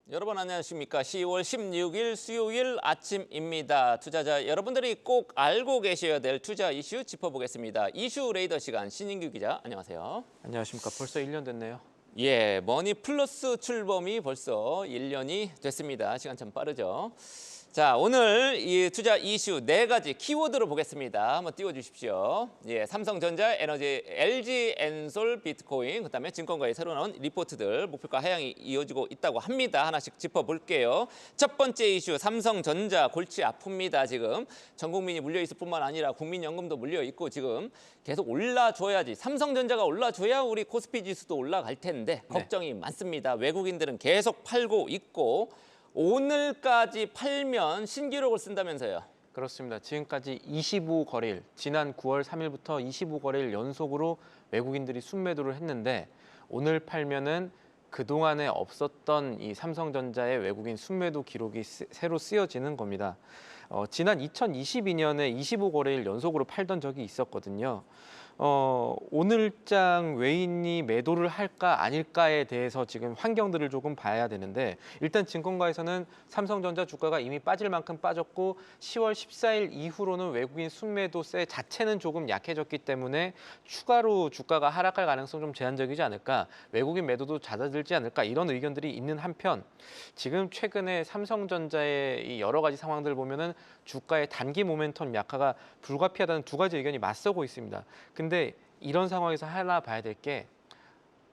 여러분 안녕하십니까? 10월 16일 수요일 아침입니다. 투자자 여러분들이 꼭 알고 계셔야 될 투자 이슈 짚어보겠습니다. 이슈 레이더 시간 신인규 기자 안녕하세요. 안녕하십니까. 벌써 1년 됐네요. 예, 머니 플러스 출범이 벌써 1년이 됐습니다. 시간 참 빠르죠. 자, 오늘 이 투자 이슈 4가지 키워드로 보겠습니다. 한번 띄워주십시오. 예, 삼성전자, 에너지, LG 엔솔, 비트코인, 그다음에 증권가의 새로 나온 리포트들 목표가 하향이 이어지고 있다고 합니다. 하나씩 짚어볼게요. 첫 번째 이슈, 삼성전자 골치 아픕니다. 지금 전 국민이 물려 있을 뿐만 아니라 국민연금도 물려 있고 지금 계속 올라줘야지. 삼성전자가 올라줘야 우리 코스피 지수도 올라갈 텐데 걱정이 많습니다. 외국인들은 계속 팔고 있고. 오늘까지 팔면 신기록을 쓴다면서요. 그렇습니다. 지금까지 25거래일, 지난 9월 3일부터 25거래일 연속으로 외국인들이 순매도를 했는데 오늘 팔면은 그동안에 없었던 이 삼성전자의 외국인 순매도 기록이 새로 쓰여지는 겁니다. 지난 2022년에 25거래일 연속으로 팔던 적이 있었거든요. 오늘장 외인이 매도를 할까 아닐까에 대해서 지금 환경들을 조금 봐야 되는데 일단 증권가에서는 삼성전자 주가가 이미 빠질 만큼 빠졌고 10월 14일 이후로는 외국인 순매도세 자체는 조금 약해졌기 때문에 추가로 주가가 하락할 가능성 좀 제한적이지 않을까, 외국인 매도도 잦아들지 않을까 이런 의견들이 있는 한편 지금 최근에 삼성전자의 이 여러 가지 상황들을 보면은 주가의 단기 모멘텀 약화가 불가피하다는 두 가지 의견이 맞서고 있습니다. 근데 이런 상황에서 하나 봐야 될 게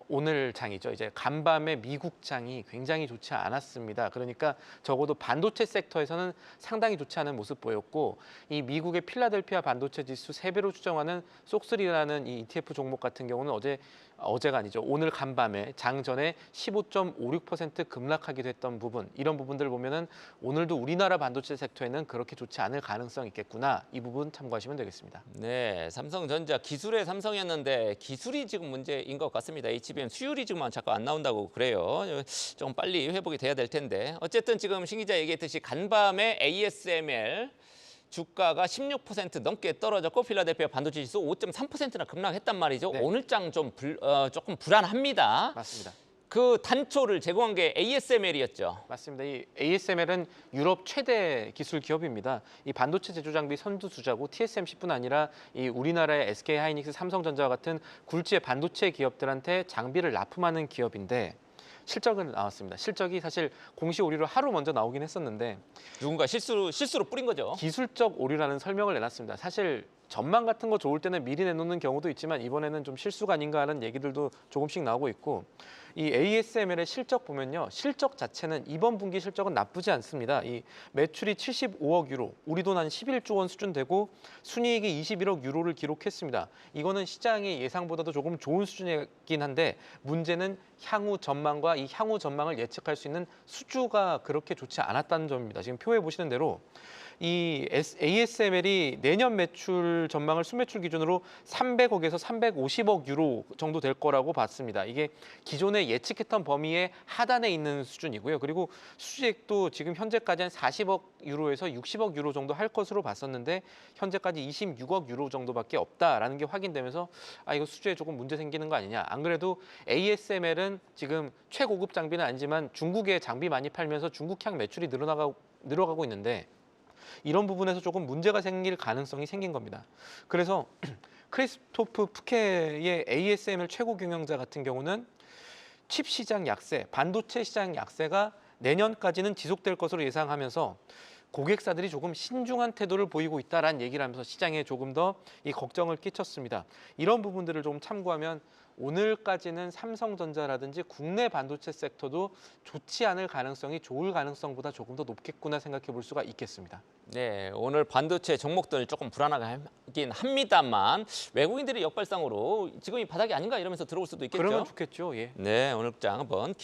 오늘 장이죠. 이제 간밤에 미국 장이 굉장히 좋지 않았습니다. 그러니까 적어도 반도체 섹터에서는 상당히 좋지 않은 모습 보였고 이 미국의 필라델피아 반도체 지수 3배로 추정하는 쏙3라는 이 ETF 종목 같은 경우는 어제가 아니죠. 오늘 간밤에 장 전에 15.56% 급락하기도 했던 부분, 이런 부분들을 보면은 오늘도 우리나라 반도체 섹터에는 그렇게 좋지 않을 가능성이 있겠구나. 이 부분 참고하시면 되겠습니다. 네, 삼성전자 기술의 삼성이었는데 기술이 지금 문제인 것 같습니다. HBM 수율이 지금 자꾸 안 나온다고 그래요. 좀 빨리 회복이 돼야 될 텐데. 어쨌든 지금 신 기자 얘기했듯이 간밤에 ASML 주가가 16% 넘게 떨어졌고 필라델피아 반도체 지수 5.3%나 급락했단 말이죠. 네. 오늘장 좀 조금 불안합니다. 맞습니다. 그 단초를 제공한 게 ASML이었죠. 맞습니다. 이 ASML은 유럽 최대 기술 기업입니다. 이 반도체 제조 장비 선두주자고 TSMC뿐 아니라 이 우리나라의 SK 하이닉스, 삼성전자와 같은 굴지의 반도체 기업들한테 장비를 납품하는 기업인데 실적은 나왔습니다. 실적이 사실 공시 오류로 하루 먼저 나오긴 했었는데 누군가 실수로 뿌린 거죠. 기술적 오류라는 설명을 내놨습니다. 사실 전망 같은 거 좋을 때는 미리 내놓는 경우도 있지만 이번에는 좀 실수가 아닌가 하는 얘기들도 조금씩 나오고 있고, 이 ASML의 실적 보면요, 실적 자체는 이번 분기 실적은 나쁘지 않습니다. 이 매출이 75억 유로, 우리 돈 한 11조 원 수준 되고 순이익이 21억 유로를 기록했습니다. 이거는 시장의 예상보다도 조금 좋은 수준이긴 한데 문제는 향후 전망과 이 향후 전망을 예측할 수 있는 수주가 그렇게 좋지 않았다는 점입니다. 지금 표에 보시는 대로 이 ASML이 내년 매출 전망을 순매출 기준으로 300억에서 350억 유로 정도 될 거라고 봤습니다. 이게 기존에 예측했던 범위의 하단에 있는 수준이고요. 그리고 수주액도 지금 현재까지 한 40억 유로에서 60억 유로 정도 할 것으로 봤었는데 현재까지 26억 유로 정도밖에 없다라는 게 확인되면서 이거 수주에 조금 문제 생기는 거 아니냐. 안 그래도 ASML은 지금 최고급 장비는 아니지만 중국에 장비 많이 팔면서 중국향 매출이 늘어가고 있는데 이런 부분에서 조금 문제가 생길 가능성이 생긴 겁니다. 그래서 크리스토프 푸케의 ASML 최고 경영자 같은 경우는 칩 시장 약세, 반도체 시장 약세가 내년까지는 지속될 것으로 예상하면서 고객사들이 조금 신중한 태도를 보이고 있다라는 얘기를 하면서 시장에 조금 더 이 걱정을 끼쳤습니다. 이런 부분들을 좀 참고하면 오늘까지는 삼성전자라든지 국내 반도체 섹터도 좋지 않을 가능성이 좋을 가능성보다 조금 더 높겠구나 생각해 볼 수가 있겠습니다. 네, 오늘 반도체 종목들 조금 불안하긴 합니다만 외국인들이 역발상으로 지금이 바닥이 아닌가 이러면서 들어올 수도 있겠죠. 그러면 좋겠죠. 예. 네, 오늘 장 한번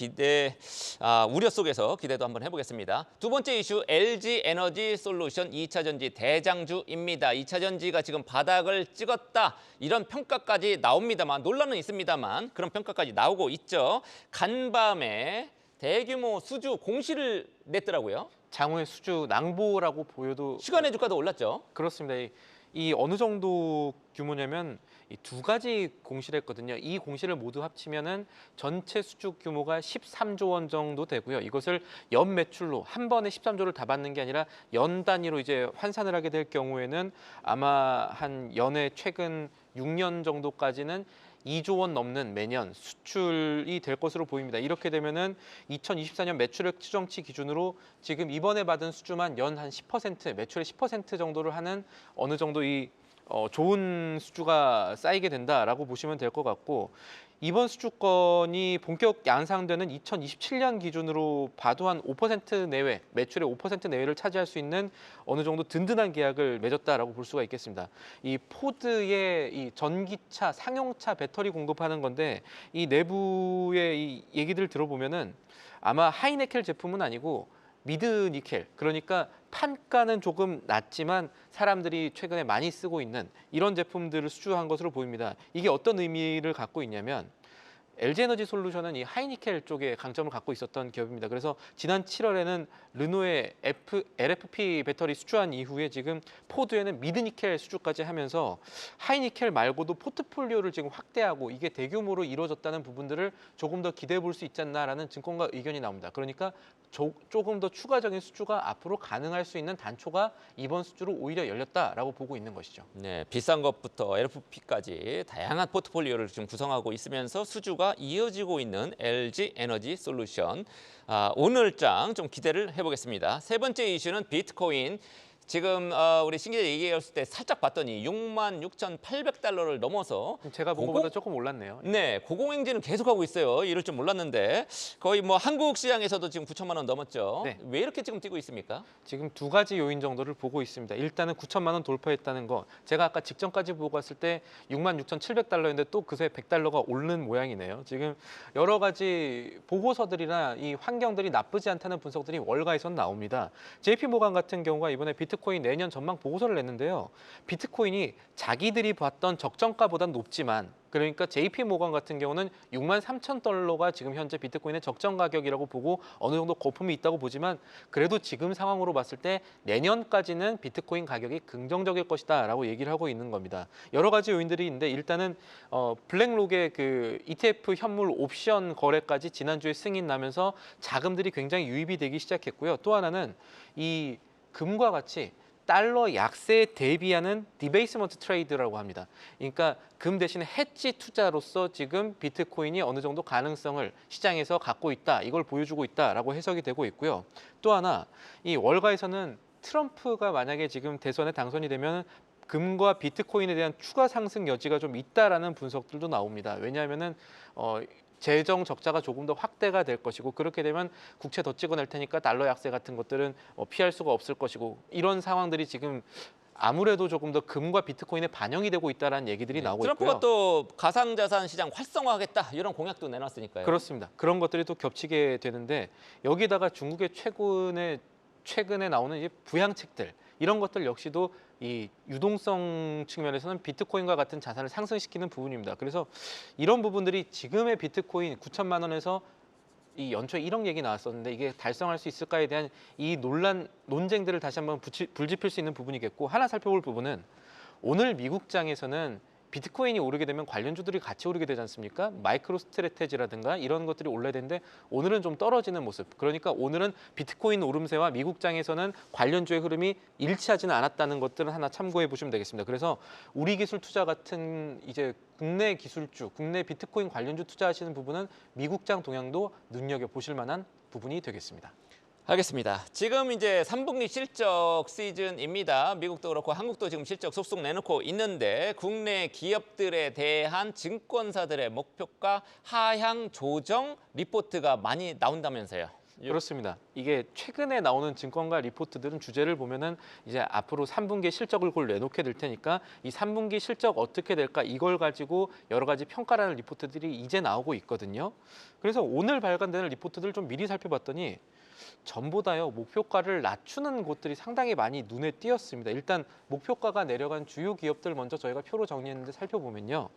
우려 속에서 기대도 한번 해보겠습니다. 두 번째 이슈 LG 에너지 솔루션 2차 전지 대장주입니다. 2차 전지가 지금 바닥을 찍었다 이런 평가까지 나옵니다만 논란은 있습니다만 그런 평가까지 나오고 있죠. 간밤에 대규모 수주 공시를 냈더라고요. 장외 수주 낭보라고 보여도 시간의 주가도 올랐죠. 그렇습니다. 이 어느 정도 규모냐면 이 두 가지 공시를 했거든요. 이 공시를 모두 합치면은 전체 수주 규모가 13조 원 정도 되고요. 이것을 연 매출로 한 번에 13조를 다 받는 게 아니라 연 단위로 이제 환산을 하게 될 경우에는 아마 한 연에 최근 6년 정도까지는 2조 원 넘는 매년 수출이 될 것으로 보입니다. 이렇게 되면은 2024년 매출액 추정치 기준으로 지금 이번에 받은 수주만 연 한 10%, 매출의 10% 정도를 하는 어느 정도 이 좋은 수주가 쌓이게 된다라고 보시면 될 것 같고, 이번 수주권이 본격 양상되는 2027년 기준으로 봐도 한 5% 내외, 매출의 5% 내외를 차지할 수 있는 어느 정도 든든한 계약을 맺었다라고 볼 수가 있겠습니다. 이 포드의 이 전기차, 상용차 배터리 공급하는 건데, 이 내부의 이 얘기들 들어보면은 아마 하이니켈 제품은 아니고 미드 니켈, 그러니까 판가는 조금 낮지만 사람들이 최근에 많이 쓰고 있는 이런 제품들을 수주한 것으로 보입니다. 이게 어떤 의미를 갖고 있냐면 LG에너지 솔루션은 이 하이니켈 쪽에 강점을 갖고 있었던 기업입니다. 그래서 지난 7월에는 르노의 LFP 배터리 수주한 이후에 지금 포드에는 미드니켈 수주까지 하면서 하이니켈 말고도 포트폴리오를 지금 확대하고 이게 대규모로 이루어졌다는 부분들을 조금 더 기대해 볼 수 있지 않나라는 증권가 의견이 나옵니다. 그러니까 조금 더 추가적인 수주가 앞으로 가능할 수 있는 단초가 이번 수주로 오히려 열렸다라고 보고 있는 것이죠. 네, 비싼 것부터 LFP까지 다양한 포트폴리오를 지금 구성하고 있으면서 수주가 이어지고 있는 LG 에너지 솔루션. 오늘장 좀 기대를 해보겠습니다. 세 번째 이슈는 비트코인. 지금 우리 신 기자 얘기했을 때 살짝 봤더니 66,800달러를 넘어서 제가 본 것보다 조금 올랐네요. 네, 고공행진은 계속하고 있어요. 이럴 줄 몰랐는데 거의 뭐 한국 시장에서도 지금 9천만 원 넘었죠. 네. 왜 이렇게 지금 뛰고 있습니까? 지금 두 가지 요인 정도를 보고 있습니다. 일단은 9천만 원 돌파했다는 거. 제가 아까 직전까지 보고 갔을 때 66,700달러인데 또 그새 100달러가 오른 모양이네요. 지금 여러 가지 보고서들이나 이 환경들이 나쁘지 않다는 분석들이 월가에선 나옵니다. JP모간 같은 경우가 이번에 비트코인 내년 전망 보고서를 냈는데요. 비트코인이 자기들이 봤던 적정가보다 높지만, 그러니까 JP모건 같은 경우는 63,000달러가 지금 현재 비트코인의 적정 가격이라고 보고 어느 정도 거품이 있다고 보지만, 그래도 지금 상황으로 봤을 때 내년까지는 비트코인 가격이 긍정적일 것이다라고 얘기를 하고 있는 겁니다. 여러 가지 요인들이 있는데 일단은 블랙록의 그 ETF 현물 옵션 거래까지 지난주에 승인 나면서 자금들이 굉장히 유입이 되기 시작했고요. 또 하나는 이 금과 같이 달러 약세에 대비하는 디베이스먼트 트레이드라고 합니다. 그러니까 금 대신에 해지 투자로서 지금 비트코인이 어느 정도 가능성을 시장에서 갖고 있다, 이걸 보여주고 있다라고 해석이 되고 있고요. 또 하나, 이 월가에서는 트럼프가 만약에 지금 대선에 당선이 되면 금과 비트코인에 대한 추가 상승 여지가 좀 있다라는 분석들도 나옵니다. 왜냐하면은 재정 적자가 조금 더 확대가 될 것이고, 그렇게 되면 국채 더 찍어낼 테니까 달러 약세 같은 것들은 피할 수가 없을 것이고, 이런 상황들이 지금 아무래도 조금 더 금과 비트코인에 반영이 되고 있다는 얘기들이 나오고 있고요. 트럼프가 또 가상자산 시장 활성화하겠다 이런 공약도 내놨으니까요. 그렇습니다. 그런 것들이 또 겹치게 되는데, 여기다가 중국의 최근에 나오는 이 부양책들, 이런 것들 역시도 이 유동성 측면에서는 비트코인과 같은 자산을 상승시키는 부분입니다. 그래서 이런 부분들이 지금의 비트코인 9천만 원에서 이 연초에 1억 얘기 나왔었는데 이게 달성할 수 있을까에 대한 이 논쟁들을 다시 한번 불지필 수 있는 부분이겠고, 하나 살펴볼 부분은 오늘 미국장에서는 비트코인이 오르게 되면 관련주들이 같이 오르게 되지 않습니까? 마이크로 스트래테지라든가 이런 것들이 올라야 되는데 오늘은 좀 떨어지는 모습. 그러니까 오늘은 비트코인 오름세와 미국장에서는 관련주의 흐름이 일치하지는 않았다는 것들은 하나 참고해 보시면 되겠습니다. 그래서 우리기술투자 같은 이제 국내 기술주, 국내 비트코인 관련주 투자하시는 부분은 미국장 동향도 눈여겨 보실 만한 부분이 되겠습니다. 알겠습니다. 지금 이제 3분기 실적 시즌입니다. 미국도 그렇고 한국도 지금 실적 속속 내놓고 있는데 국내 기업들에 대한 증권사들의 목표가 하향 조정 리포트가 많이 나온다면서요. 그렇습니다. 이게 최근에 나오는 증권가 리포트들은 주제를 보면은 이제 앞으로 3분기 실적을 곧 내놓게 될 테니까 이 3분기 실적 어떻게 될까, 이걸 가지고 여러 가지 평가라는 리포트들이 이제 나오고 있거든요. 그래서 오늘 발간되는 리포트들을 좀 미리 살펴봤더니 전보다요 목표가를 낮추는 곳들이 상당히 많이 눈에 띄었습니다. 일단 목표가가 내려간 주요 기업들 먼저 저희가 표로 정리했는데 살펴보면요.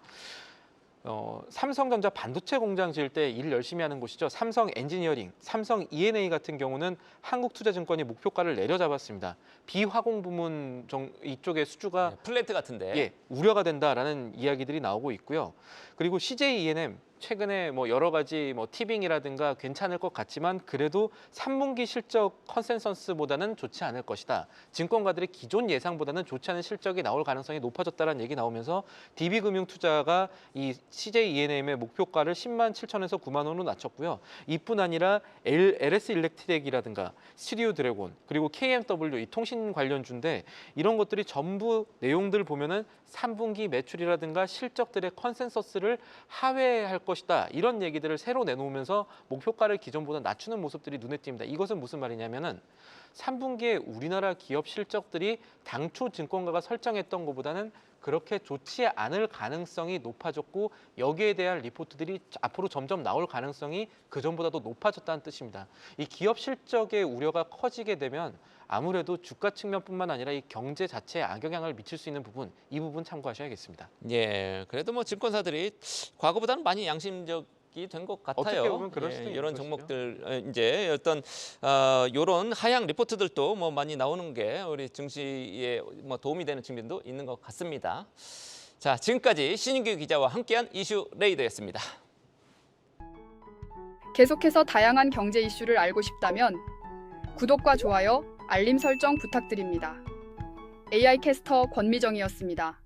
삼성전자 반도체 공장 지을 때 일 열심히 하는 곳이죠. 삼성 엔지니어링, 삼성 E&A 같은 경우는 한국투자증권이 목표가를 내려잡았습니다. 비화공 부문 이쪽의 수주가 네, 플랜트 같은데. 예, 우려가 된다라는 이야기들이 나오고 있고요. 그리고 CJ E&M 최근에 뭐 여러 가지 뭐 티빙이라든가 괜찮을 것 같지만 그래도 3분기 실적 컨센서스보다는 좋지 않을 것이다. 증권가들의 기존 예상보다는 좋지 않은 실적이 나올 가능성이 높아졌다는 얘기 나오면서 DB금융투자가 이 CJ E&M의 목표가를 10만 7천에서 9만 원으로 낮췄고요. 이뿐 아니라 LS 일렉트릭이라든가 스튜디오 드래곤 그리고 KMW 이 통신 관련주인데 이런 것들이 전부 내용들 보면은 3분기 매출이라든가 실적들의 컨센서스를 하회할 것이다. 이런 얘기들을 새로 내놓으면서 목표가를 기존보다 낮추는 모습들이 눈에 띕니다. 이것은 무슨 말이냐면은 3분기에 우리나라 기업 실적들이 당초 증권가가 설정했던 것보다는 그렇게 좋지 않을 가능성이 높아졌고 여기에 대한 리포트들이 앞으로 점점 나올 가능성이 그전보다도 높아졌다는 뜻입니다. 이 기업 실적의 우려가 커지게 되면 아무래도 주가 측면뿐만 아니라 이 경제 자체에 악영향을 미칠 수 있는 부분, 이 부분 참고하셔야겠습니다. 예, 그래도 뭐 증권사들이 과거보다는 많이 양심적이 된 것 같아요. 어떻게 보면 그럴 수도 있는 이런 것이죠. 종목들 이제 어떤 이런 하향 리포트들도 뭐 많이 나오는 게 우리 증시에 뭐 도움이 되는 측면도 있는 것 같습니다. 자, 지금까지 신인규 기자와 함께한 이슈 레이더였습니다. 계속해서 다양한 경제 이슈를 알고 싶다면 구독과 좋아요, 알림 설정 부탁드립니다. AI 캐스터 권미정이었습니다.